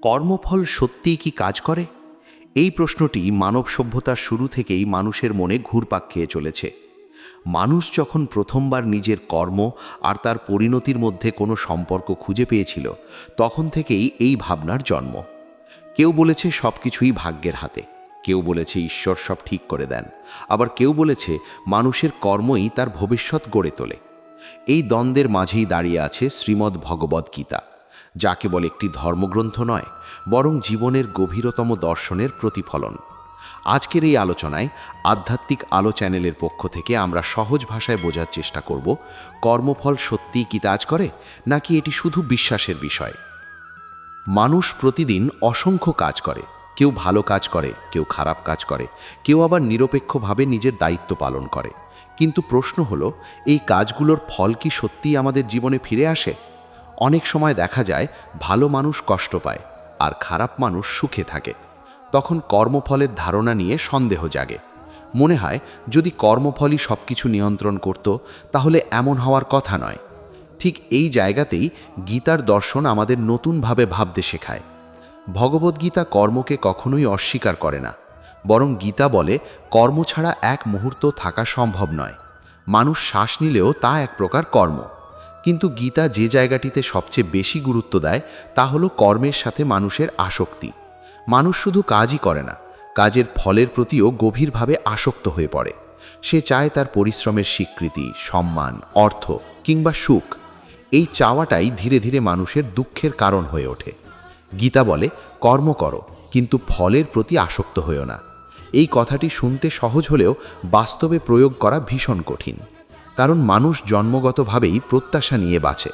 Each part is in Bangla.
কর্মফল সত্যিই কি কাজ করে? এই প্রশ্নটি মানব সভ্যতার শুরু থেকেই মানুষের মনে ঘুরপাক খেয়ে চলেছে। মানুষ যখন প্রথমবার নিজের কর্ম আর তার পরিণতির মধ্যে কোনো সম্পর্ক খুঁজে পেয়েছিল, তখন থেকেই এই ভাবনার জন্ম। কেউ বলেছে সব কিছুই ভাগ্যের হাতে, কেউ বলেছে ঈশ্বর সব ঠিক করে দেন, আবার কেউ বলেছে মানুষের কর্মই তার ভবিষ্যৎ গড়ে তোলে। এই দ্বন্দ্বের মাঝেই দাঁড়িয়ে আছে শ্রীমদ্ ভগবদ্ গীতা, যা কেবল একটি ধর্মগ্রন্থ নয়, বরং জীবনের গভীরতম দর্শনের প্রতিফলন। আজকের এই আলোচনায় আধ্যাত্মিক আলো চ্যানেলের পক্ষ থেকে আমরা সহজ ভাষায় বোঝার চেষ্টা করব, কর্মফল সত্যিই কি কাজ করে, নাকি এটি শুধু বিশ্বাসের বিষয়। মানুষ প্রতিদিন অসংখ্য কাজ করে। কেউ ভালো কাজ করে, কেউ খারাপ কাজ করে, কেউ আবার নিরপেক্ষভাবে নিজের দায়িত্ব পালন করে। কিন্তু প্রশ্ন হলো, এই কাজগুলোর ফল কি সত্যিই আমাদের জীবনে ফিরে আসে? অনেক সময় দেখা যায় ভালো মানুষ কষ্ট পায় আর খারাপ মানুষ সুখে থাকে। তখন কর্মফলের ধারণা নিয়ে সন্দেহ জাগে। মনে হয় যদি কর্মফলই সব কিছু নিয়ন্ত্রণ করত, তাহলে এমন হওয়ার কথা নয়। ঠিক এই জায়গাতেই গীতার দর্শন আমাদের নতুনভাবে ভাবতে শেখায়। ভগবদ্গীতা কর্মকে কখনোই অস্বীকার করে না, বরং গীতা বলে কর্ম ছাড়া এক মুহূর্ত থাকা সম্ভব নয়। মানুষ শ্বাস নিলেও তা এক প্রকার কর্ম। কিন্তু গীতা যে জায়গাটিতে সবচেয়ে বেশি গুরুত্ব দেয়, তা হলো কর্মের সাথে মানুষের আসক্তি। মানুষ শুধু কাজই করে না, কাজের ফলের প্রতিও গভীরভাবে আসক্ত হয়ে পড়ে। সে চায় তার পরিশ্রমের স্বীকৃতি, সম্মান, অর্থ কিংবা সুখ। এই চাওয়াটাই ধীরে ধীরে মানুষের দুঃখের কারণ হয়ে ওঠে। গীতা বলে কর্ম করো, কিন্তু ফলের প্রতি আসক্ত হইও না। এই কথাটি শুনতে সহজ হলেও বাস্তবে প্রয়োগ করা ভীষণ কঠিন। কারণ মানুষ জন্মগতভাবেই প্রত্যাশা নিয়ে বাঁচে।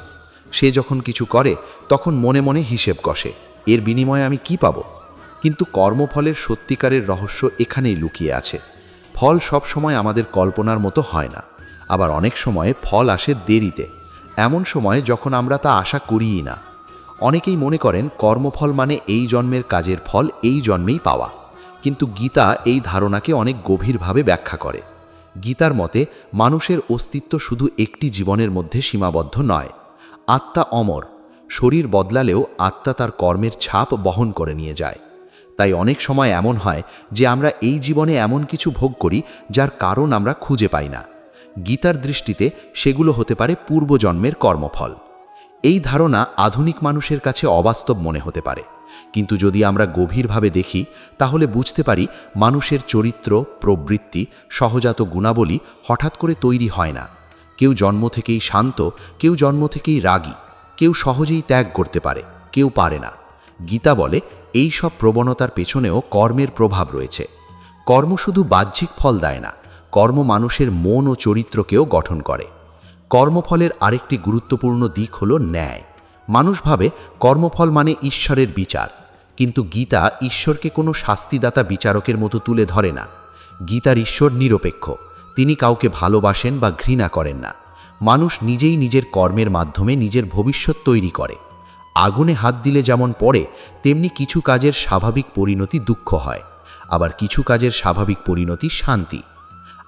সে যখন কিছু করে তখন মনে মনে হিসেব কষে, এর বিনিময়ে আমি কি পাব। কিন্তু কর্মফলের সত্যিকারের রহস্য এখানেই লুকিয়ে আছে। ফল সব সময় আমাদের কল্পনার মতো হয় না, আবার অনেক সময় ফল আসে দেরিতে, এমন সময় যখন আমরা তা আশা করিই না। অনেকেই মনে করেন কর্মফল মানে এই জন্মের কাজের ফল এই জন্মেই পাওয়া। কিন্তু গীতা এই ধারণাকে অনেক গভীরভাবে ব্যাখ্যা করে। গীতার মতে মানুষের অস্তিত্ব শুধু একটি জীবনের মধ্যে সীমাবদ্ধ নয়। আত্মা অমর, শরীর বদলালেও আত্মা তার কর্মের ছাপ বহন করে নিয়ে যায়। তাই অনেক সময় এমন হয় যে আমরা এই জীবনে এমন কিছু ভোগ করি যার কারণ আমরা খুঁজে পাই না। গীতার দৃষ্টিতে সেগুলো হতে পারে পূর্বজন্মের কর্মফল। এই ধারণা আধুনিক মানুষের কাছে অবাস্তব মনে হতে পারে, কিন্তু যদি আমরা গভীরভাবে দেখি তাহলে বুঝতে পারি মানুষের চরিত্র, প্রবৃত্তি, সহজাত গুণাবলী হঠাৎ করে তৈরি হয় না। কেউ জন্ম থেকেই শান্ত, কেউ জন্ম থেকেই রাগী, কেউ সহজেই ত্যাগ করতে পারে, কেউ পারে না। গীতা বলে এই সব প্রবণতার পেছনেও কর্মের প্রভাব রয়েছে। কর্ম শুধু বাহ্যিক ফল দেয় না, কর্ম মানুষের মন ও চরিত্রকেও গঠন করে। কর্মফলের আরেকটি গুরুত্বপূর্ণ দিক হল ন্যায়। মানুষ ভাবে কর্মফল মানে ঈশ্বরের বিচার, কিন্তু গীতা ঈশ্বরকে কোনো শাস্তিদাতা বিচারকের মতো তুলে ধরে না। গীতার ঈশ্বর নিরপেক্ষ, তিনি কাউকে ভালোবাসেন বা ঘৃণা করেন না। মানুষ নিজেই নিজের কর্মের মাধ্যমে নিজের ভবিষ্যৎ তৈরি করে। আগুনে হাত দিলে যেমন পড়ে, তেমনি কিছু কাজের স্বাভাবিক পরিণতি দুঃখ হয়, আবার কিছু কাজের স্বাভাবিক পরিণতি শান্তি।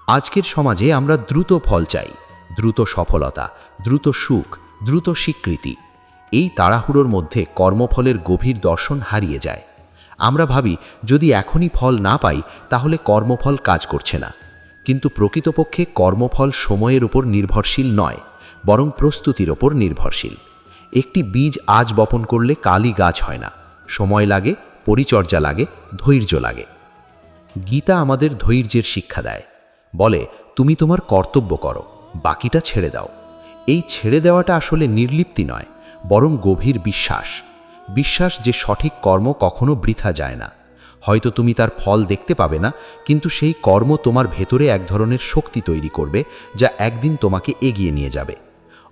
আজকের সমাজে আমরা দ্রুত ফল চাই, দ্রুত সফলতা, দ্রুত সুখ, দ্রুত স্বীকৃতি। এই তাড়াহুড়োর মধ্যে কর্মফলের গভীর দর্শন হারিয়ে যায়। আমরা ভাবি যদি এখনই ফল না পাই তাহলে কর্মফল কাজ করছে না। কিন্তু প্রকৃতপক্ষে কর্মফল সময়ের উপর নির্ভরশীল নয়, বরং প্রস্তুতির ওপর নির্ভরশীল। একটি বীজ আজ বপন করলে কালই গাছ হয় না। সময় লাগে, পরিচর্যা লাগে, ধৈর্য লাগে। গীতা আমাদের ধৈর্যের শিক্ষা দেয়। বলে তুমি তোমার কর্তব্য করো, বাকিটা ছেড়ে দাও। এই ছেড়ে দেওয়াটা আসলে নির্লিপ্তি নয়, বরং গভীর বিশ্বাস। বিশ্বাস যে সঠিক কর্ম কখনো বৃথা যায় না। হয়তো তুমি তার ফল দেখতে পাবে না, কিন্তু সেই কর্ম তোমার ভেতরে এক ধরনের শক্তি তৈরি করবে, যা একদিন তোমাকে এগিয়ে নিয়ে যাবে।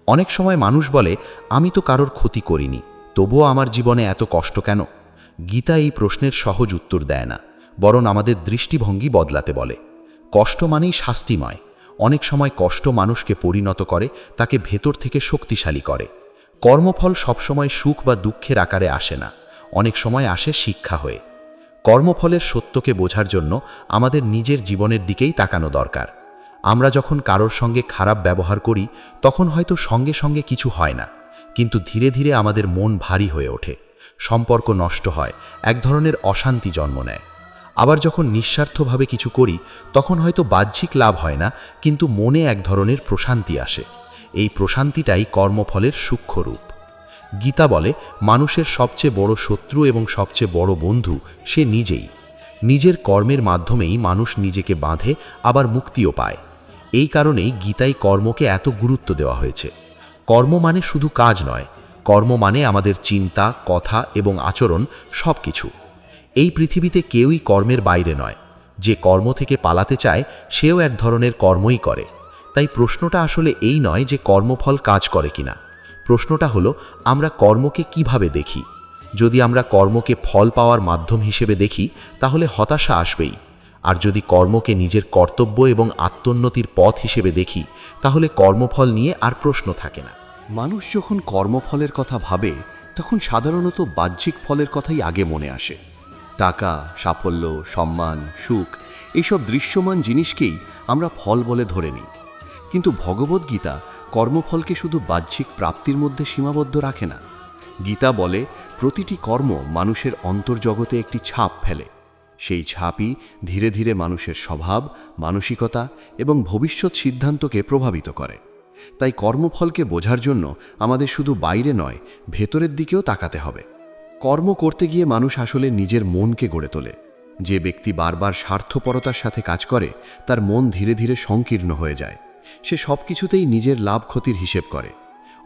অনেক সময় মানুষ বলে আমি তো কারোর ক্ষতি করিনি, তবুও আমার জীবনে এত কষ্ট কেন? গীতা এই প্রশ্নের সহজ উত্তর দেয় না, বরং আমাদের দৃষ্টিভঙ্গি বদলাতে বলে। কষ্ট মানেই শাস্তি নয়। অনেক সময় কষ্ট মানুষকে পরিণত করে, তাকে ভেতর থেকে শক্তিশালী করে। কর্মফল সবসময় সুখ বা দুঃখের আকারে আসে না, অনেক সময় আসে শিক্ষা হয়ে। কর্মফলের সত্যকে বোঝার জন্য আমাদের নিজের জীবনের দিকেই তাকানো দরকার। আমরা যখন কারোর সঙ্গে খারাপ ব্যবহার করি তখন হয়তো সঙ্গে সঙ্গে কিছু হয় না, কিন্তু ধীরে ধীরে আমাদের মন ভারী হয়ে ওঠে। সম্পর্ক নষ্ট হয়, এক ধরনের অশান্তি জন্ম নেয়। আবার যখন নিঃস্বার্থভাবে কিছু করি তখন হয়তো বাহ্যিক লাভ হয় না, কিন্তু মনে এক ধরনের প্রশান্তি আসে। এই প্রশান্তিটাই কর্মফলের সূক্ষ্ম রূপ। গীতা বলে, মানুষের সবচেয়ে বড় শত্রু এবং সবচেয়ে বড় বন্ধু সে নিজেই। নিজের কর্মের মাধ্যমেই মানুষ নিজেকে বাঁধে, আবার মুক্তিও পায়। এই কারণেই গীতায় কর্মকে এত গুরুত্ব দেওয়া হয়েছে। কর্ম মানে শুধু কাজ নয়, কর্ম মানে আমাদের চিন্তা, কথা এবং আচরণ সব কিছু। এই পৃথিবীতে কেউই কর্মের বাইরে নয়। যে কর্ম থেকে পালাতে চায় সেও এক ধরনের কর্মই করে। তাই প্রশ্নটা আসলে এই নয় যে কর্মফল কাজ করে কিনা। প্রশ্নটা হলো, আমরা কর্মকে কিভাবে দেখি। যদি আমরা কর্মকে ফল পাওয়ার মাধ্যম হিসেবে দেখি তাহলে হতাশা আসবেই। আর যদি কর্মকে নিজের কর্তব্য এবং আত্মোন্নতির পথ হিসেবে দেখি তাহলে কর্মফল নিয়ে আর প্রশ্ন থাকে না। মানুষ যখন কর্মফলের কথা ভাবে তখন সাধারণত বাহ্যিক ফলের কথাই আগে মনে আসে। টাকা, সাফল্য, সম্মান, সুখ এইসব দৃশ্যমান জিনিসকেই আমরা ফল বলে ধরে নিই। কিন্তু ভগবদ্গীতা কর্মফলকে শুধু বাহ্যিক প্রাপ্তির মধ্যে সীমাবদ্ধ রাখে না। গীতা বলে, প্রতিটি কর্ম মানুষের অন্তর্জগতে একটি ছাপ ফেলে। সেই ছাপই ধীরে ধীরে মানুষের স্বভাব, মানসিকতা এবং ভবিষ্যৎ সিদ্ধান্তকে প্রভাবিত করে। তাই কর্মফলকে বোঝার জন্য আমাদের শুধু বাইরে নয়, ভেতরের দিকেও তাকাতে হবে। কর্ম করতে গিয়ে মানুষ আসলে নিজের মনকে গড়ে তোলে। যে ব্যক্তি বারবার স্বার্থপরতার সাথে কাজ করে তার মন ধীরে ধীরে সংকীর্ণ হয়ে যায়। সে সব কিছুতেই নিজের লাভ ক্ষতির হিসেব করে।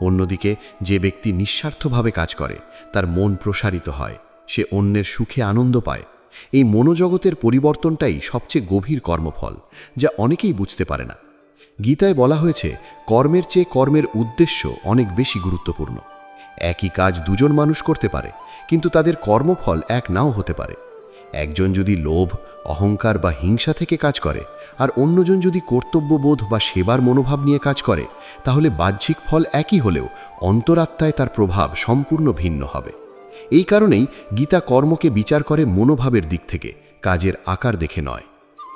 অন্যদিকে যে ব্যক্তি নিঃস্বার্থভাবে কাজ করে তার মন প্রসারিত হয়, সে অন্যের সুখে আনন্দ পায়। এই মনোজগতের পরিবর্তনটাই সবচেয়ে গভীর কর্মফল, যা অনেকেই বুঝতে পারে না। গীতায় বলা হয়েছে, কর্মের চেয়ে কর্মের উদ্দেশ্য অনেক বেশি গুরুত্বপূর্ণ। একই কাজ দুজন মানুষ করতে পারে, কিন্তু তাদের কর্মফল এক নাও হতে পারে। একজন যদি লোভ, অহংকার বা হিংসা থেকে কাজ করে আর অন্যজন যদি কর্তব্যবোধ বা সেবার মনোভাব নিয়ে কাজ করে, তাহলে বাহ্যিক ফল একই হলেও অন্তরাত্মায় তার প্রভাব সম্পূর্ণ ভিন্ন হবে। এই কারণেই গীতা কর্মকে বিচার করে মনোভাবের দিক থেকে, কাজের আকার দেখে নয়।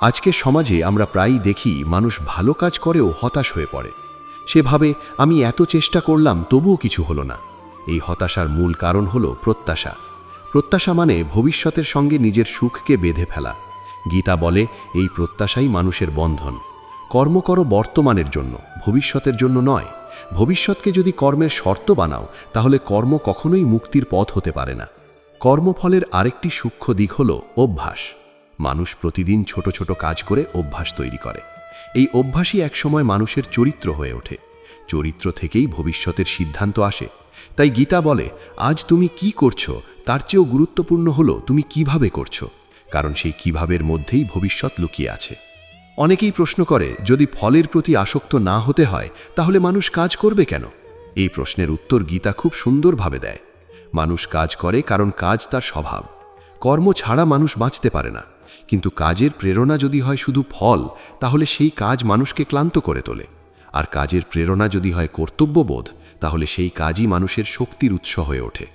আজকের সমাজে আমরা প্রায়ই দেখি মানুষ ভালো কাজ করেও হতাশ হয়ে পড়ে। সে ভাবে, আমি এত চেষ্টা করলাম তবুও কিছু হলো না। এই হতাশার মূল কারণ হলো প্রত্যাশা। প্রত্যাশা মানে ভবিষ্যতের সঙ্গে নিজের সুখকে বেঁধে ফেলা। গীতা বলে, এই প্রত্যাশাই মানুষের বন্ধন। কর্ম করো বর্তমানের জন্য, ভবিষ্যতের জন্য নয়। ভবিষ্যৎকে যদি কর্মের শর্ত বানাও তাহলে কর্ম কখনোই মুক্তির পথ হতে পারে না। কর্মফলের আরেকটি সূক্ষ্ম দিক হল অভ্যাস। মানুষ প্রতিদিন ছোট ছোট কাজ করে অভ্যাস তৈরি করে। এই অভ্যাসই একসময় মানুষের চরিত্র হয়ে ওঠে। চরিত্র থেকেই ভবিষ্যতের সিদ্ধান্ত আসে। তাই গীতা বলে, আজ তুমি কি করছো তার চেয়েও গুরুত্বপূর্ণ হলো তুমি কিভাবে করছো, কারণ সেই কিভাবের মধ্যেই ভবিষ্যৎ লুকিয়ে আছে। অনেকেই প্রশ্ন করে, যদি ফলের প্রতি আসক্ত না হতে হয় তাহলে মানুষ কাজ করবে কেন? এই প্রশ্নের উত্তর গীতা খুব সুন্দরভাবে দেয়। মানুষ কাজ করে কারণ কাজ তার স্বভাব। কর্ম ছাড়া মানুষ বাঁচতে পারে না। কিন্তু কাজের প্রেরণা যদি হয় শুধু ফল, তাহলে সেই কাজ মানুষকে ক্লান্ত করে তোলে। আর কাজের প্রেরণা যদি হয় কর্তব্যবোধ, তাহলে সেই কাজই মানুষের শক্তির উৎস হয়ে ওঠে।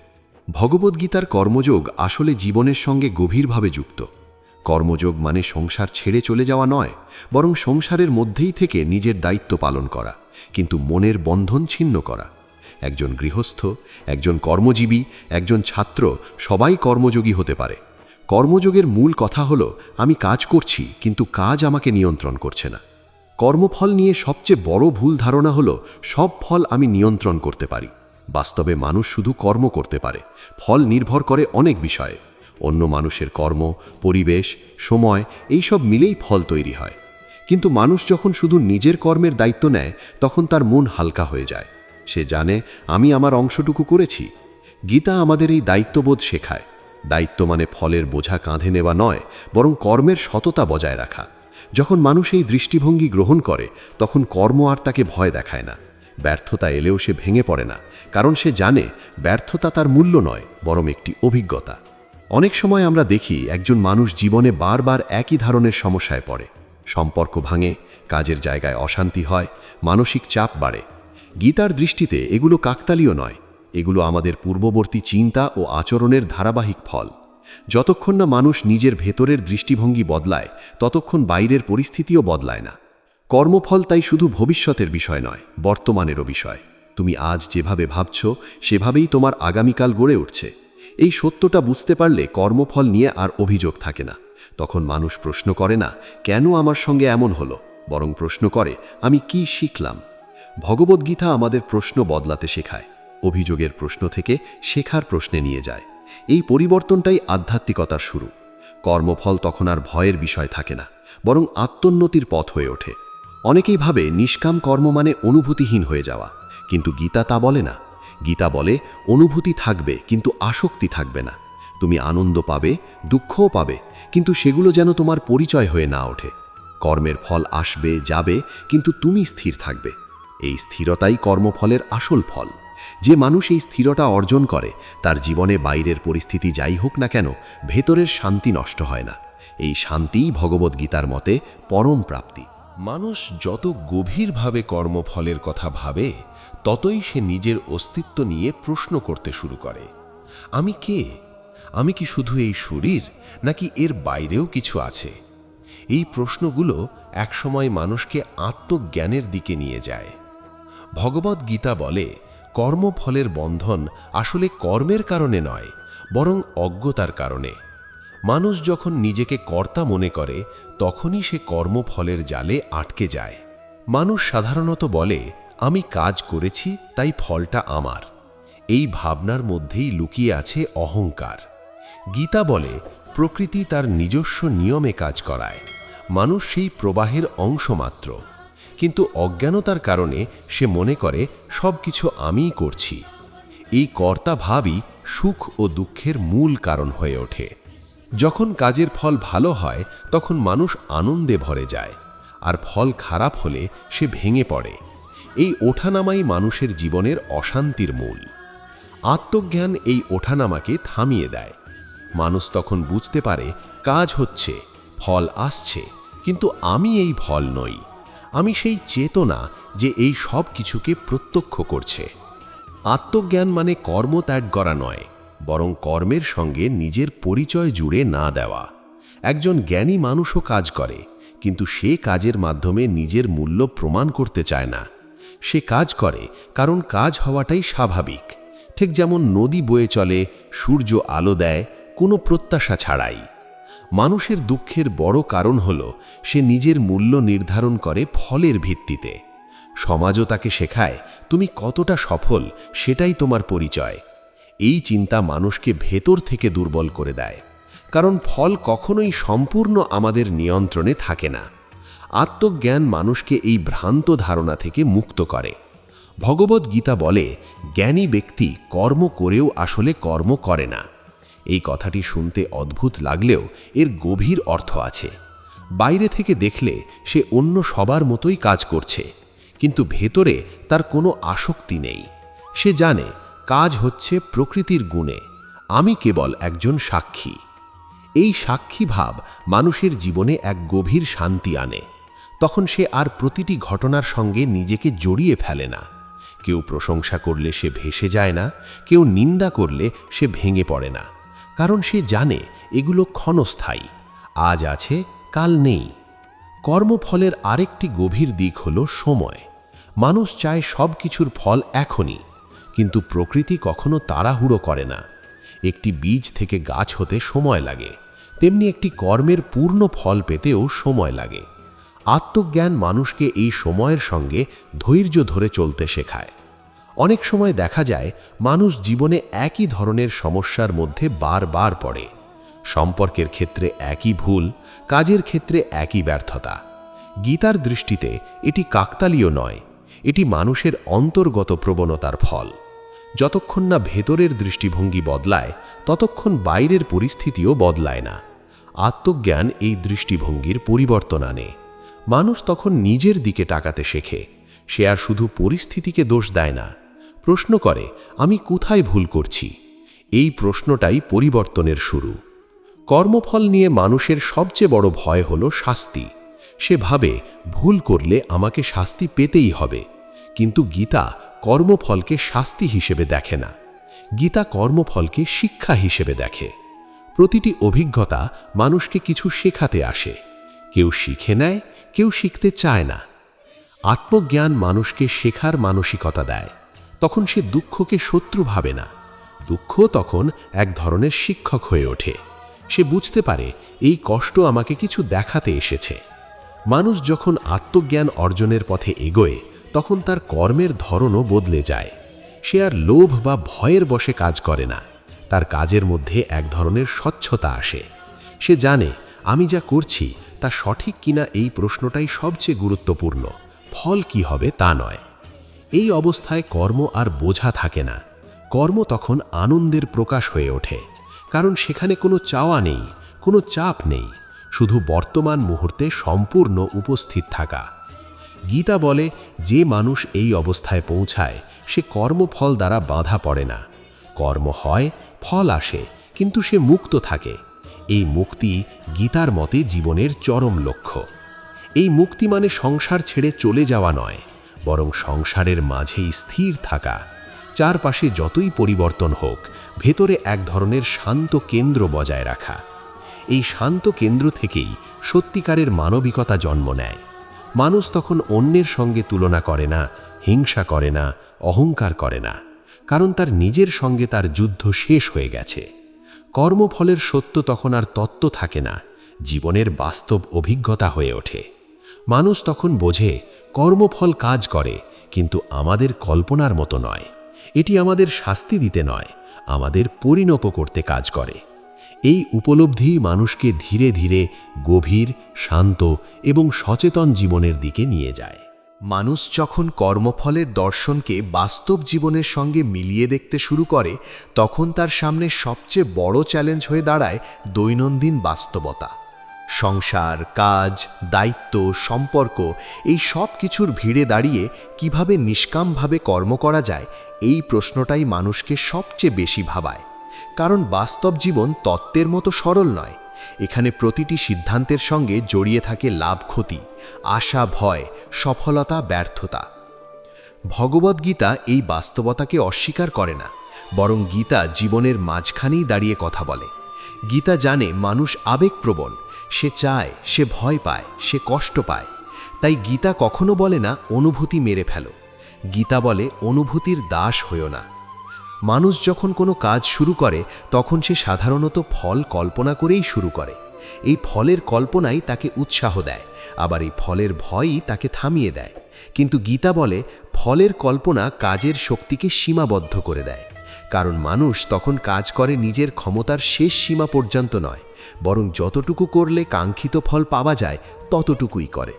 ভগবদ্গীতার কর্মযোগ আসলে জীবনের সঙ্গে গভীরভাবে যুক্ত। কর্মযোগ মানে সংসার ছেড়ে চলে যাওয়া নয়, বরং সংসারের মধ্যেই থেকে নিজের দায়িত্ব পালন করা, কিন্তু মনের বন্ধন ছিন্ন করা। একজন গৃহস্থ, একজন কর্মজীবী, একজন ছাত্র, সবাই কর্মযোগী হতে পারে। কর্মযোগের মূল কথা হলো, আমি কাজ করছি কিন্তু কাজ আমাকে নিয়ন্ত্রণ করছে না। কর্মফল নিয়ে সবচেয়ে বড় ভুল ধারণা হলো, সব ফল আমি নিয়ন্ত্রণ করতে পারি। বাস্তবে মানুষ শুধু কর্ম করতে পারে, ফল নির্ভর করে অনেক বিষয়ে। অন্য মানুষের কর্ম, পরিবেশ, সময় এইসব মিলেই ফল তৈরি হয়। কিন্তু মানুষ যখন শুধু নিজের কর্মের দায়িত্ব নেয় তখন তার মন হালকা হয়ে যায়। সে জানে, আমি আমার অংশটুকু করেছি। গীতা আমাদের এই দায়িত্ববোধ শেখায়। দায়িত্ব মানে ফলের বোঝা কাঁধে নেওয়া নয়, বরং কর্মের সততা বজায় রাখা। যখন মানুষ এই দৃষ্টিভঙ্গি গ্রহণ করে তখন কর্ম আর তাকে ভয় দেখায় না। ব্যর্থতা এলেও সে ভেঙে পড়ে না, কারণ সে জানে ব্যর্থতা তার মূল্য নয়, বরং একটি অভিজ্ঞতা। অনেক সময় আমরা দেখি একজন মানুষ জীবনে বারবার একই ধরনের সমস্যায় পড়ে। সম্পর্ক ভাঙে, কাজের জায়গায় অশান্তি হয়, মানসিক চাপ বাড়ে। গীতার দৃষ্টিতে এগুলো কাকতালীয় নয়, এগুলো আমাদের পূর্ববর্তী চিন্তা ও আচরণের ধারাবাহিক ফল। যতক্ষণ না মানুষ নিজের ভেতরের দৃষ্টিভঙ্গি বদলায় ততক্ষণ বাইরের পরিস্থিতিও বদলায় না। কর্মফল তাই শুধু ভবিষ্যতের বিষয় নয়, বর্তমানেরও বিষয়। তুমি আজ যেভাবে ভাবছ সেভাবেই তোমার আগামীকাল গড়ে উঠছে। এই সত্যটা বুঝতে পারলে কর্মফল নিয়ে আর অভিযোগ থাকে না। তখন মানুষ প্রশ্ন করে না কেন আমার সঙ্গে এমন হলো, বরং প্রশ্ন করে আমি কি শিখলাম। ভগবদ্গীতা আমাদের প্রশ্ন বদলাতে শেখায়, অভিযোগের প্রশ্ন থেকে শেখার প্রশ্নে নিয়ে যায়। এই পরিবর্তনটাই আধ্যাত্মিকতার শুরু। কর্মফল তখন আর ভয়ের বিষয় থাকে না, বরং আত্মোন্নতির পথ হয়ে ওঠে। অনেকেই ভাবে নিষ্কাম কর্ম মানে অনুভূতিহীন হয়ে যাওয়া, কিন্তু গীতা তা বলে না। গীতা বলে অনুভূতি থাকবে কিন্তু আসক্তি থাকবে না। তুমি আনন্দ পাবে, দুঃখও পাবে, কিন্তু সেগুলো যেন তোমার পরিচয় হয়ে না ওঠে। কর্মের ফল আসবে যাবে, কিন্তু তুমি স্থির থাকবে। এই স্থিরতাই কর্মফলের আসল ফল। যে মানুষ এই স্থিরতা অর্জন করে তার জীবনে বাইরের পরিস্থিতি যাই হোক না কেন, ভেতরের শান্তি নষ্ট হয় না। এই শান্তিই ভগবদ্গীতার মতে পরম প্রাপ্তি। মানুষ যত গভীরভাবে কর্মফলের কথা ভাবে, ততই সে নিজের অস্তিত্ব নিয়ে প্রশ্ন করতে শুরু করে। আমি কে? আমি কি শুধু এই শরীর, নাকি এর বাইরেও কিছু আছে? এই প্রশ্নগুলো একসময় মানুষকে আত্মজ্ঞানের দিকে নিয়ে যায়। ভগবদ্গীতা বলে কর্মফলের বন্ধন আসলে কর্মের কারণে নয়, বরং অজ্ঞতার কারণে। মানুষ যখন নিজেকে কর্তা মনে করে, তখনই সে কর্মফলের জালে আটকে যায়। মানুষ সাধারণত বলে আমি কাজ করেছি তাই ফলটা আমার। এই ভাবনার মধ্যেই লুকিয়ে আছে অহংকার। গীতা বলে প্রকৃতি তার নিজস্ব নিয়মে কাজ করায়, মানুষ সেই প্রবাহের অংশ মাত্র। কিন্তু অজ্ঞানতার কারণে সে মনে করে সব কিছু আমিই করছি। এই কর্তা ভাবই সুখ ও দুঃখের মূল কারণ হয়ে ওঠে। যখন কাজের ফল ভালো হয় তখন মানুষ আনন্দে ভরে যায়, আর ফল খারাপ হলে সে ভেঙে পড়ে। এই ওঠানামাই মানুষের জীবনের অশান্তির মূল। আত্মজ্ঞান এই ওঠানামাকে থামিয়ে দেয়। মানুষ তখন বুঝতে পারে কাজ হচ্ছে, ফল আসছে, কিন্তু আমি এই ফল নই। আমি সেই চেতনা যে এই সব কিছুকে প্রত্যক্ষ করছে। আত্মজ্ঞান মানে কর্ম ত্যাগ করা নয়, বরং কর্মের সঙ্গে নিজের পরিচয় জুড়ে না দেওয়া। একজন জ্ঞানী মানুষও কাজ করে, কিন্তু সে কাজের মাধ্যমে নিজের মূল্য প্রমাণ করতে চায় না। সে কাজ করে কারণ কাজ হওয়াটাই স্বাভাবিক। ঠিক যেমন নদী বয়ে চলে, সূর্য আলো দেয়, কোনো প্রত্যাশা ছাড়াই। মানুষের দুঃখের বড় কারণ হল সে নিজের মূল্য নির্ধারণ করে ফলের ভিত্তিতে। সমাজও তাকে শেখায় তুমি কতটা সফল সেটাই তোমার পরিচয়। এই চিন্তা মানুষকে ভেতর থেকে দুর্বল করে দেয়, কারণ ফল কখনোই সম্পূর্ণ আমাদের নিয়ন্ত্রণে থাকে না। আত্মজ্ঞান মানুষকে এই ভ্রান্ত ধারণা থেকে মুক্ত করে। ভগবদ্গীতা বলে জ্ঞানী ব্যক্তি কর্ম করেও আসলে কর্ম করে না। এই কথাটি শুনতে অদ্ভুত লাগলেও এর গভীর অর্থ আছে। বাইরে থেকে দেখলে সে অন্য সবার মতোই কাজ করছে, কিন্তু ভেতরে তার কোনো আসক্তি নেই। সে জানে কাজ হচ্ছে প্রকৃতির গুণে, আমি কেবল একজন সাক্ষী। এই সাক্ষী ভাব মানুষের জীবনে এক গভীর শান্তি আনে। তখন সে আর প্রতিটি ঘটনার সঙ্গে নিজেকে জড়িয়ে ফেলে না। কেউ প্রশংসা করলে সে ভেসে যায় না, কেউ নিন্দা করলে সে ভেঙে পড়ে না, কারণ সে জানে এগুলো ক্ষণস্থায়ী, আজ আছে কাল নেই। কর্মফলের আরেকটি গভীর দিক হল সময়। মানুষ চায় সব কিছুর ফল এখনই, কিন্তু প্রকৃতি কখনো তাড়াহুড়ো করে না। একটি বীজ থেকে গাছ হতে সময় লাগে, তেমনি একটি কর্মের পূর্ণ ফল পেতেও সময় লাগে। আত্মজ্ঞান মানুষকে এই সময়ের সঙ্গে ধৈর্য ধরে চলতে শেখায়। অনেক সময় দেখা যায় মানুষ জীবনে একই ধরনের সমস্যার মধ্যে বারবার পড়ে। সম্পর্কের ক্ষেত্রে একই ভুল, কাজের ক্ষেত্রে একই ব্যর্থতা। গীতার দৃষ্টিতে এটি কাকতালীয় নয়, এটি মানুষের অন্তর্গত প্রবণতার ফল। যতক্ষণ না ভেতরের দৃষ্টিভঙ্গি বদলায়, ততক্ষণ বাইরের পরিস্থিতিও বদলায় না। আত্মজ্ঞান এই দৃষ্টিভঙ্গির পরিবর্তন আনে। মানুষ তখন নিজের দিকে তাকাতে শেখে। সে আর শুধু পরিস্থিতিকে দোষ দেয় না, প্রশ্ন করে আমি কোথায় ভুল করছি। এই প্রশ্নটাই পরিবর্তনের শুরু। কর্মফল নিয়ে মানুষের সবচেয়ে বড় ভয় হল শাস্তি। সে ভাবে ভুল করলে আমাকে শাস্তি পেতেই হবে, কিন্তু গীতা কর্মফলকে শাস্তি হিসেবে দেখে না। গীতা কর্মফলকে শিক্ষা হিসেবে দেখে। প্রতিটি অভিজ্ঞতা মানুষকে কিছু শেখাতে আসে। কেউ শিখে নেয়, কেউ শিখতে চায় না। আত্মজ্ঞান মানুষকে শেখার মানসিকতা দেয়। তখন সে দুঃখকে শত্রু ভাবে না, দুঃখ তখন এক ধরনের শিক্ষক হয়ে ওঠে। সে বুঝতে পারে এই কষ্ট আমাকে কিছু দেখাতে এসেছে। মানুষ যখন আত্মজ্ঞান অর্জনের পথে এগোয় তখন তার কর্মের ধরনও বদলে যায়। সে আর লোভ বা ভয়ের বশে কাজ করে না, তার কাজের মধ্যে এক ধরনের স্বচ্ছতা আসে। সে জানে আমি যা করছি তা সঠিক কিনা এই প্রশ্নটাই সবচেয়ে গুরুত্বপূর্ণ, ফল কি হবে তা নয়। এই অবস্থায় কর্ম আর বোঝা থাকে না, কর্ম তখন আনন্দের প্রকাশ হয়ে ওঠে, কারণ সেখানে কোনো চাওয়া নেই, কোনো চাপ নেই, শুধু বর্তমান মুহূর্তে সম্পূর্ণ উপস্থিত থাকা। গীতা বলে যে মানুষ এই অবস্থায় পৌঁছায় সে কর্মফল দ্বারা বাঁধা পড়ে না। কর্ম হয়, ফল আসে, কিন্তু সে মুক্ত থাকে। এই মুক্তি গীতার মতে জীবনের চরম লক্ষ্য। এই মুক্তি মানে সংসার ছেড়ে চলে যাওয়া নয়, বরং সংসারের মাঝেই স্থির থাকা। চারপাশে যতই পরিবর্তন হোক, ভেতরে এক ধরনের শান্ত কেন্দ্র বজায় রাখা। এই শান্ত কেন্দ্র থেকেই সত্যিকারের মানবিকতা জন্ম নেয়। মানুষ তখন অন্যের সঙ্গে তুলনা করে না, হিংসা করে না, অহংকার করে না, কারণ তার নিজের সঙ্গে তার যুদ্ধ শেষ হয়ে গেছে। কর্মফলের সত্য তখন আর তত্ত্ব থাকে না, জীবনের বাস্তব অভিজ্ঞতা হয়ে ওঠে। মানুষ তখন বোঝে কর্মফল কাজ করে, কিন্তু আমাদের কল্পনার মতো নয়। এটি আমাদের শাস্তি দিতে নয়, আমাদের পরিণত করতে কাজ করে। এই উপলব্ধি মানুষকে ধীরে ধীরে গভীর, শান্ত এবং সচেতন জীবনের দিকে নিয়ে যায়। মানুষ যখন কর্মফলের দর্শনকে বাস্তব জীবনের সঙ্গে মিলিয়ে দেখতে শুরু করে, তখন তার সামনে সবচেয়ে বড় চ্যালেঞ্জ হয়ে দাঁড়ায় দৈনন্দিন বাস্তবতা। সংসার, কাজ, দায়িত্ব, সম্পর্ক, এই সব কিছুর ভিড়ে দাঁড়িয়ে কিভাবে নিষ্কামভাবে কর্ম করা যায়, এই প্রশ্নটাই মানুষকে সবচেয়ে বেশি ভাবায়। কারণ বাস্তব জীবন তত্ত্বের মতো সরল নয়। এখানে প্রতিটি সিদ্ধান্তের সঙ্গে জড়িয়ে থাকে লাভ ক্ষতি, আশা ভয়, সফলতা ব্যর্থতা। ভগবদ্গীতা এই বাস্তবতাকে অস্বীকার করে না, বরং গীতা জীবনের মাঝখানেই দাঁড়িয়ে কথা বলে। গীতা জানে মানুষ আবেগপ্রবণ, সে চায়, সে ভয় পায়, সে কষ্ট পায়। তাই গীতা কখনো বলে না অনুভূতি মেরে ফেলো, গীতা বলে অনুভূতির দাস হইও না। মানুষ যখন কোনো কাজ শুরু করে তখন সে সাধারণত ফল কল্পনা করেই শুরু করে। এই ফলের কল্পনাই তাকে উৎসাহ দেয়, আবার এই ফলের ভয়ই তাকে থামিয়ে দেয়। কিন্তু গীতা বলে ফলের কল্পনা কাজের শক্তিকে সীমাবদ্ধ করে দেয়। কারণ মানুষ তখন কাজ করে নিজের ক্ষমতার শেষ সীমা পর্যন্ত নয়, বরং যতটুকু করলে কাঙ্ক্ষিত ফল পাওয়া যায় ততটুকুই করে।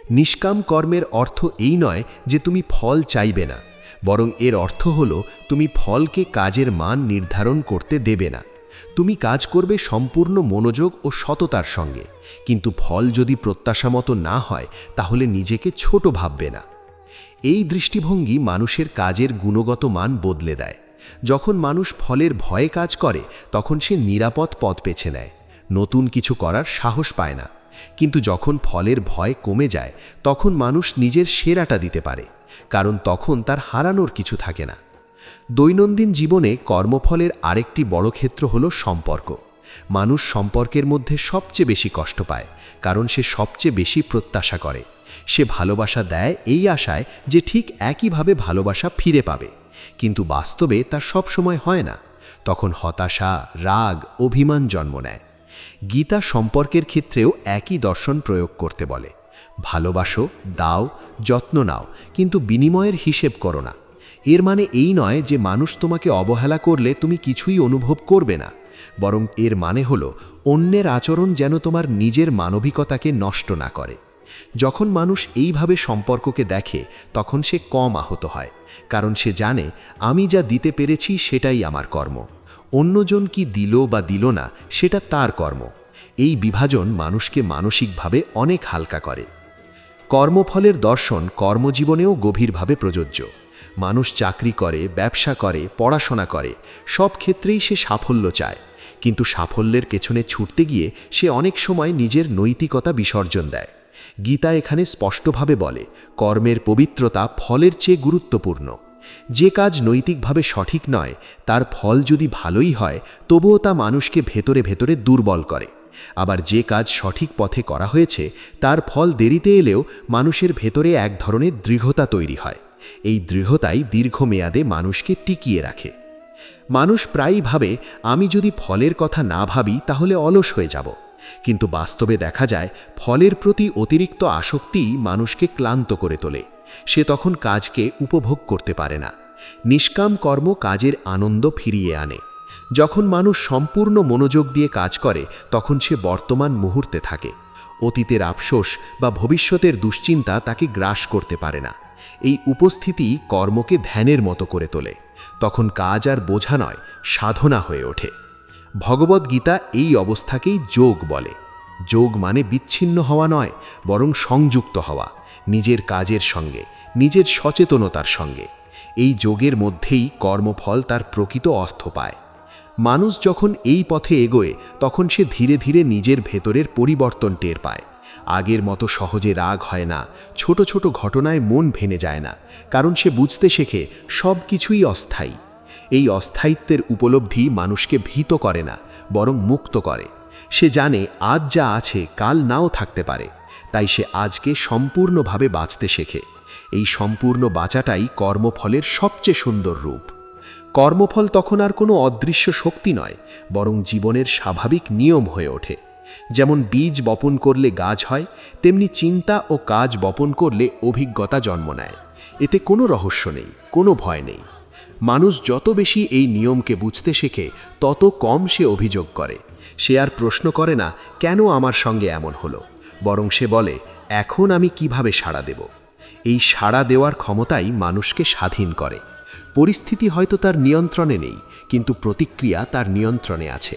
নিষ্কাম কর্মের অর্থ এই নয় যে তুমি ফল চাইবে না, বরং এর অর্থ হলো তুমি ফলকে কাজের মান নির্ধারণ করতে দেবে না। তুমি কাজ করবে সম্পূর্ণ মনোযোগ ও সততার সঙ্গে, কিন্তু ফল যদি প্রত্যাশা মতো না হয় তাহলে নিজেকে ছোট ভাববে না। এই দৃষ্টিভঙ্গি মানুষের কাজের গুণগত মান বদলে দেয়। যখন মানুষ ফলের ভয়ে কাজ করে তখন সে নিরাপদ পথ বেছে নেয়, নতুন কিছু করার সাহস পায় না। কিন্তু যখন ফলের ভয় কমে যায় তখন মানুষ নিজের সেরাটা দিতে পারে, কারণ তখন তার হারানোর কিছু থাকে না। দৈনন্দিন জীবনে কর্মফলের আরেকটি বড় ক্ষেত্র হলো সম্পর্ক। মানুষ সম্পর্কের মধ্যে সবচেয়ে বেশি কষ্ট পায়, কারণ সে সবচেয়ে বেশি প্রত্যাশা করে। সে ভালোবাসা দেয় এই আশায় যে ঠিক একইভাবে ভালোবাসা ফিরে পাবে, কিন্তু বাস্তবে তা সবসময় হয় না। তখন হতাশা, রাগ, অভিমান জন্ম নেয়। গীতা সম্পর্কের ক্ষেত্রেও একই দর্শন প্রয়োগ করতে বলে, ভালোবাসো, দাও, যত্ন নাও, কিন্তু বিনিময়ের হিসেব করো না। এর মানে এই নয় যে মানুষ তোমাকে অবহেলা করলে তুমি কিছুই অনুভব করবে না, বরং এর মানে হলো অন্যের আচরণ যেন তোমার নিজের মানবিকতাকে নষ্ট না করে। যখন মানুষ এইভাবে সম্পর্ককে দেখে তখন সে কম আহত হয়, কারণ সে জানে আমি যা দিতে পেরেছি সেটাই আমার কর্ম, অন্যজন কি দিল বা দিল না সেটা তার কর্ম। এই বিভাজন মানুষকে মানসিকভাবে অনেক হালকা করে। কর্মফলের দর্শন কর্মজীবনেও গভীরভাবে প্রযোজ্য। মানুষ চাকরি করে, ব্যবসা করে, পড়াশোনা করে, সব ক্ষেত্রেই সে সাফল্য চায়, কিন্তু সাফল্যের পেছনে ছুটতে গিয়ে সে অনেক সময় নিজের নৈতিকতা বিসর্জন দেয়। গীতা এখানে স্পষ্টভাবে বলে কর্মের পবিত্রতা ফলের চেয়ে গুরুত্বপূর্ণ। যে কাজ নৈতিকভাবে সঠিক নয় তার ফল যদি ভালোই হয় তবুও তা মানুষকে ভেতরে ভেতরে দুর্বল করে। আবার যে কাজ সঠিক পথে করা হয়েছে তার ফল দেরিতে এলেও মানুষের ভেতরে এক ধরনের দৃঢ়তা তৈরি হয়। এই দৃঢ়তাই দীর্ঘমেয়াদে মানুষকে টিকিয়ে রাখে। মানুষ প্রায়ই ভাবে আমি যদি ফলের কথা না ভাবি তাহলে অলস হয়ে যাব, কিন্তু বাস্তবে দেখা যায় ফলের প্রতি অতিরিক্ত আসক্তিই মানুষকে ক্লান্ত করে তোলে। সে তখন কাজকে উপভোগ করতে পারে না। নিষ্কাম কর্ম কাজের আনন্দ ফিরিয়ে আনে। যখন মানুষ সম্পূর্ণ মনোযোগ দিয়ে কাজ করে তখন সে বর্তমান মুহূর্তে থাকে। অতীতের আফসোস বা ভবিষ্যতের দুশ্চিন্তা তাকে গ্রাস করতে পারে না। এই উপস্থিতি কর্মকে ধ্যানের মতো করে তোলে। তখন কাজ আর বোঝা নয়, সাধনা হয়ে ওঠে। ভগবদ্গীতা এই অবস্থাকেই যোগ বলে। যোগ মানে বিচ্ছিন্ন হওয়া নয়, বরং সংযুক্ত হওয়া, নিজের কাজের সঙ্গে, নিজের সচেতনতার সঙ্গে। এই যোগের মধ্যেই কর্মফল তার প্রকৃত অর্থ পায়। মানুষ যখন এই পথে এগোয় তখন সে ধীরে ধীরে নিজের ভেতরের পরিবর্তন টের পায়। আগের মতো সহজে রাগ হয় না, ছোট ছোট ঘটনায় মন ভেঙে যায় না, কারণ সে বুঝতে শেখে সব কিছুই অস্থায়ী। এই অস্থায়িত্বের উপলব্ধি মানুষকে ভীত করে না, বরং মুক্ত করে। সে জানে আজ যা আছে কাল নাও থাকতে পারে, তাই সে আজকে সম্পূর্ণভাবে বাঁচতে শেখে। এই সম্পূর্ণ বাঁচাটাই কর্মফলের সবচেয়ে সুন্দর রূপ। কর্মফল তখন আর কোনো অদৃশ্য শক্তি নয়, বরং জীবনের স্বাভাবিক নিয়ম হয়ে ওঠে। যেমন বীজ বপন করলে গাছ হয়, তেমনি চিন্তা ও কাজ বপন করলে অভিজ্ঞতা জন্ম নেয়। এতে কোনো রহস্য নেই, কোনো ভয় নেই। মানুষ যত বেশি এই নিয়মকে বুঝতে শেখে তত কম সে অভিযোগ করে। সে আর প্রশ্ন করে না কেন আমার সঙ্গে এমন হলো, বরং সে বলে এখন আমি কিভাবে সাড়া দেব। এই সাড়া দেওয়ার ক্ষমতাই মানুষকে স্বাধীন করে। পরিস্থিতি হয়তো তার নিয়ন্ত্রণে নেই, কিন্তু প্রতিক্রিয়া তার নিয়ন্ত্রণে আছে।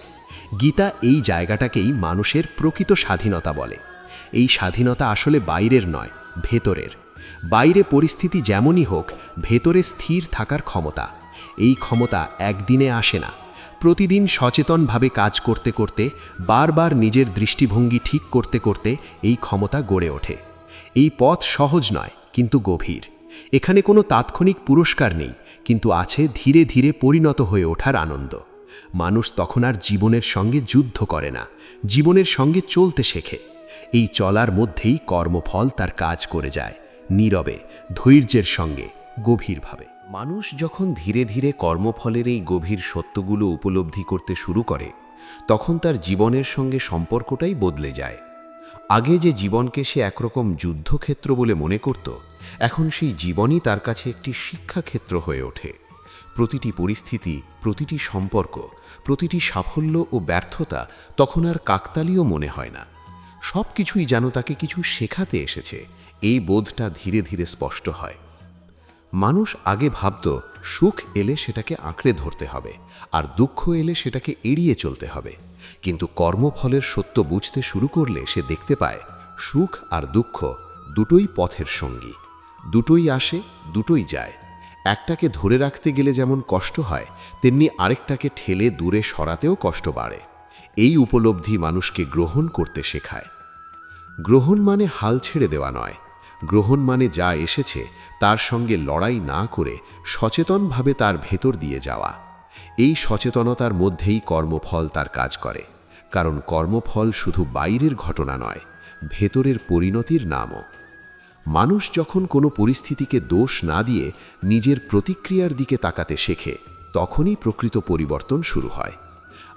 গীতা এই জায়গাটাকেই মানুষের প্রকৃত স্বাধীনতা বলে। এই স্বাধীনতা আসলে বাইরের নয়, ভেতরের। বাইরে পরিস্থিতি যেমনই হোক, ভেতরে স্থির থাকার ক্ষমতা। এই ক্ষমতা একদিনে আসে না। প্রতিদিন সচেতনভাবে কাজ করতে করতে, বারবার নিজের দৃষ্টিভঙ্গি ঠিক করতে করতে এই ক্ষমতা গড়ে ওঠে। এই পথ সহজ নয়, কিন্তু গভীর। এখানে কোনো তাৎক্ষণিক পুরস্কার নেই, কিন্তু আছে ধীরে ধীরে পরিণত হয়ে ওঠার আনন্দ। মানুষ তখন আর জীবনের সঙ্গে যুদ্ধ করে না, জীবনের সঙ্গে চলতে শেখে। এই চলার মধ্যেই কর্মফল তার কাজ করে যায়, নীরবে, ধৈর্যের সঙ্গে, গভীরভাবে। মানুষ যখন ধীরে ধীরে কর্মফলের এই গভীর সত্যগুলো উপলব্ধি করতে শুরু করে, তখন তার জীবনের সঙ্গে সম্পর্কটাই বদলে যায়। আগে যে জীবনকে সে একরকম যুদ্ধক্ষেত্র বলে মনে করত, এখন সেই জীবনই তার কাছে একটি শিক্ষাক্ষেত্র হয়ে ওঠে। প্রতিটি পরিস্থিতি, প্রতিটি সম্পর্ক, প্রতিটি সাফল্য ও ব্যর্থতা তখন আর কাকতালীয় মনে হয় না। সব কিছুই যেন তাকে কিছু শেখাতে এসেছে, এই বোধটা ধীরে ধীরে স্পষ্ট হয়। মানুষ আগে ভাবত সুখ এলে সেটাকে আঁকড়ে ধরতে হবে, আর দুঃখ এলে সেটাকে এড়িয়ে চলতে হবে। কিন্তু কর্মফলের সত্য বুঝতে শুরু করলে সে দেখতে পায় সুখ আর দুঃখ দুটোই পথের সঙ্গী। দুটোই আসে, দুটোই যায়। একটাকে ধরে রাখতে গেলে যেমন কষ্ট হয়, তেমনি আরেকটাকে ঠেলে দূরে সরাতেও কষ্ট বাড়ে। এই উপলব্ধি মানুষকে গ্রহণ করতে শেখায়। গ্রহণ মানে হাল ছেড়ে দেওয়া নয়। গ্রহণ মানে যা এসেছে তার সঙ্গে লড়াই না করে সচেতনভাবে তার ভেতর দিয়ে যাওয়া। এই সচেতনতার মধ্যেই কর্মফল তার কাজ করে, কারণ কর্মফল শুধু বাইরের ঘটনা নয়, ভেতরের পরিণতির নামও। মানুষ যখন কোনো পরিস্থিতিকে দোষ না দিয়ে নিজের প্রতিক্রিয়ার দিকে তাকাতে শেখে, তখনই প্রকৃত পরিবর্তন শুরু হয়।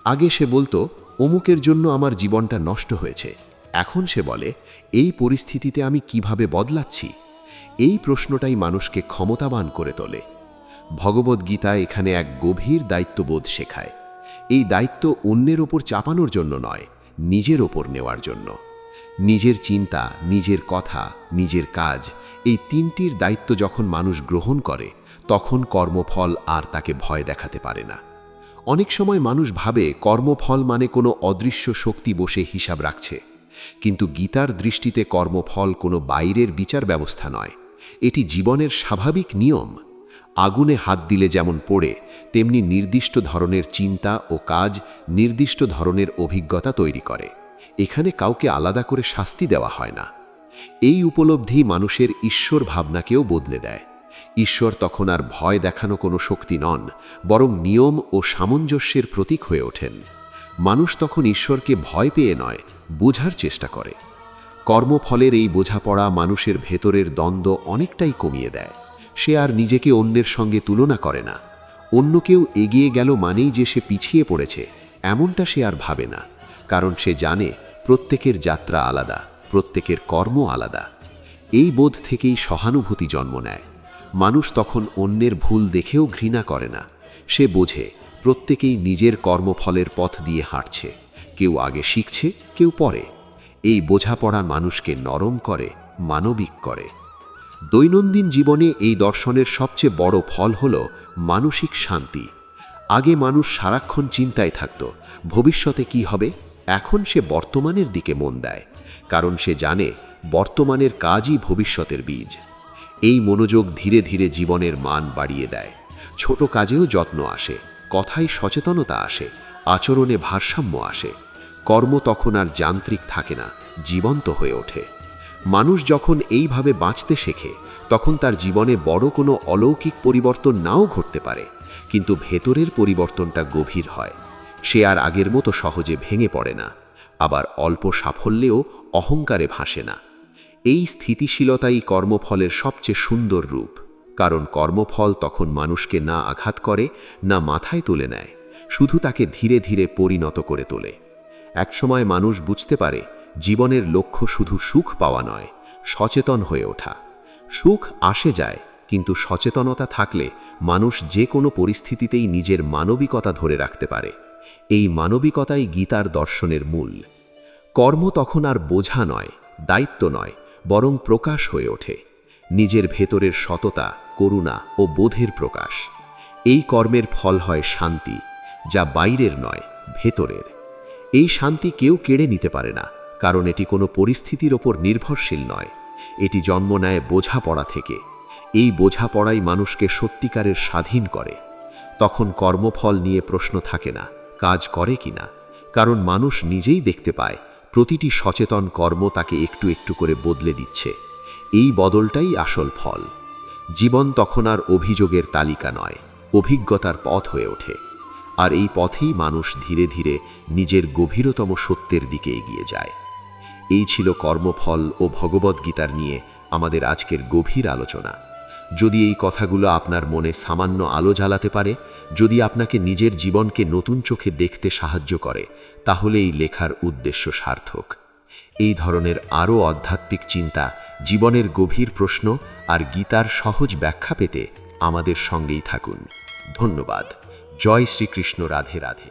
আগে সে বলতো অমুকের জন্য আমার জীবনটা নষ্ট হয়েছে, এখন সে বলে এই পরিস্থিতিতে আমি কিভাবে বদলাচ্ছি। এই প্রশ্নটাই মানুষকে ক্ষমতাবান করে তোলে। ভগবদ্গীতা এখানে এক গভীর দায়িত্ববোধ শেখায়। এই দায়িত্ব অন্যের ওপর চাপানোর জন্য নয়, নিজের ওপর নেওয়ার জন্য। নিজের চিন্তা, নিজের কথা, নিজের কাজ, এই তিনটির দায়িত্ব যখন মানুষ গ্রহণ করে, তখন কর্মফল আর তাকে ভয় দেখাতে পারে না। অনেক সময় মানুষ ভাবে কর্মফল মানে কোনো অদৃশ্য শক্তি বসে হিসাব রাখছে, কিন্তু গীতার দৃষ্টিতে কর্মফল কোনো বাইরের বিচার ব্যবস্থা নয়, এটি জীবনের স্বাভাবিক নিয়ম। আগুনে হাত দিলে যেমন পড়ে, তেমনি নির্দিষ্ট ধরনের চিন্তা ও কাজ নির্দিষ্ট ধরনের অভিজ্ঞতা তৈরি করে। এখানে কাউকে আলাদা করে শাস্তি দেওয়া হয় না। এই উপলব্ধি মানুষের ঈশ্বর ভাবনাকেও বদলে দেয়। ঈশ্বর তখন আর ভয় দেখানো কোনো শক্তি নন, বরং নিয়ম ও সামঞ্জস্যের প্রতীক হয়ে ওঠেন। মানুষ তখন ঈশ্বরকে ভয় পেয়ে নয়, বোঝার চেষ্টা করে। কর্মফলের এই বোঝাপড়া মানুষের ভেতরের দ্বন্দ্ব অনেকটাই কমিয়ে দেয়। সে আর নিজেকে অন্যের সঙ্গে তুলনা করে না, অন্য কেউ এগিয়ে গেল মানেই যে সে পিছিয়ে পড়েছে এমনটা সে আর ভাবে না, কারণ সে জানে প্রত্যেকের যাত্রা আলাদা, প্রত্যেকের কর্ম আলাদা। এই বোধ থেকেই সহানুভূতি জন্ম নেয়। মানুষ তখন অন্যের ভুল দেখেও ঘৃণা করে না, সে বোঝে প্রত্যেকেই নিজের কর্মফলের পথ দিয়ে হাঁটছে, কেউ আগে শিখছে, কেউ পরে। এই বোঝাপড়া মানুষকে নরম করে, মানবিক করে। দৈনন্দিন জীবনে এই দর্শনের সবচেয়ে বড় ফল হল মানসিক শান্তি। আগে মানুষ সারাক্ষণ চিন্তায় থাকত ভবিষ্যতে কি হবে, এখন সে বর্তমানের দিকে মন দেয়, কারণ সে জানে বর্তমানের কাজই ভবিষ্যতের বীজ। এই মনোযোগ ধীরে ধীরে জীবনের মান বাড়িয়ে দেয়। ছোট কাজেও যত্ন আসে, কথায় সচেতনতা আসে, আচরণে ভারসাম্য আসে। কর্ম তখন আর যান্ত্রিক থাকে না, জীবন্ত হয়ে ওঠে। মানুষ যখন এইভাবে বাঁচতে শেখে তখন তার জীবনে বড় কোনো অলৌকিক পরিবর্তন নাও ঘটতে পারে, কিন্তু ভেতরের পরিবর্তনটা গভীর হয়। সে আর আগের মতো সহজে ভেঙে পড়ে না, আবার অল্প সাফল্যেও অহংকারে ভাসে না। এই স্থিতিশীলতাই কর্মফলের সবচেয়ে সুন্দর রূপ, কারণ কর্মফল তখন মানুষকে না আঘাত করে, না মাথায় তুলে নেয়, শুধু তাকে ধীরে ধীরে পরিণত করে তোলে। একসময় মানুষ বুঝতে পারে জীবনের লক্ষ্য শুধু সুখ পাওয়া নয়, সচেতন হয়ে ওঠা। সুখ আসে যায়, কিন্তু সচেতনতা থাকলে মানুষ যে কোনো পরিস্থিতিতেই নিজের মানবিকতা ধরে রাখতে পারে। এই মানবিকতাই গীতার দর্শনের মূল। কর্ম তখন আর বোঝা নয়, দায়িত্ব নয়, বরং প্রকাশ হয়ে ওঠে। নিজের ভেতরের সততা, করুণা ও বোধের প্রকাশ। এই কর্মের ফল হয় শান্তি, যা বাইরের নয়, ভেতরের। এই শান্তি কেউ কেড়ে নিতে পারে না, কারণ এটি কোনো পরিস্থিতির ওপর নির্ভরশীল নয়। এটি জন্ম নেয় বোঝাপড়া থেকে। এই বোঝাপড়াই মানুষকে সত্যিকারের স্বাধীন করে। তখন কর্মফল নিয়ে প্রশ্ন থাকে না, কাজ করে কিনা, কারণ মানুষ নিজেই দেখতে পায় প্রতিটি সচেতন কর্ম তাকে একটু একটু করে বদলে দিচ্ছে। এই বদলটাই আসল ফল। জীবন তখন আর অভিযোগের তালিকা নয়, অভিজ্ঞতার পথ হয়ে ওঠে। আর এই পথেই মানুষ ধীরে ধীরে নিজের গভীরতম সত্যের দিকে এগিয়ে যায়। এই ছিল কর্মফল ও ভগবদ্গীতার নিয়ে আমাদের আজকের গভীর আলোচনা। যদি এই কথাগুলো আপনার মনে সামান্য আলো জ্বালাতে পারে, যদি আপনাকে নিজের জীবনকে নতুন চোখে দেখতে সাহায্য করে, তাহলে এই লেখার উদ্দেশ্য সার্থক। এই ধরনের আরও আধ্যাত্মিক চিন্তা, জীবনের গভীর প্রশ্ন আর গীতার সহজ ব্যাখ্যা পেতে আমাদের সঙ্গেই থাকুন। ধন্যবাদ। জয় শ্রীকৃষ্ণ। রাধে রাধে।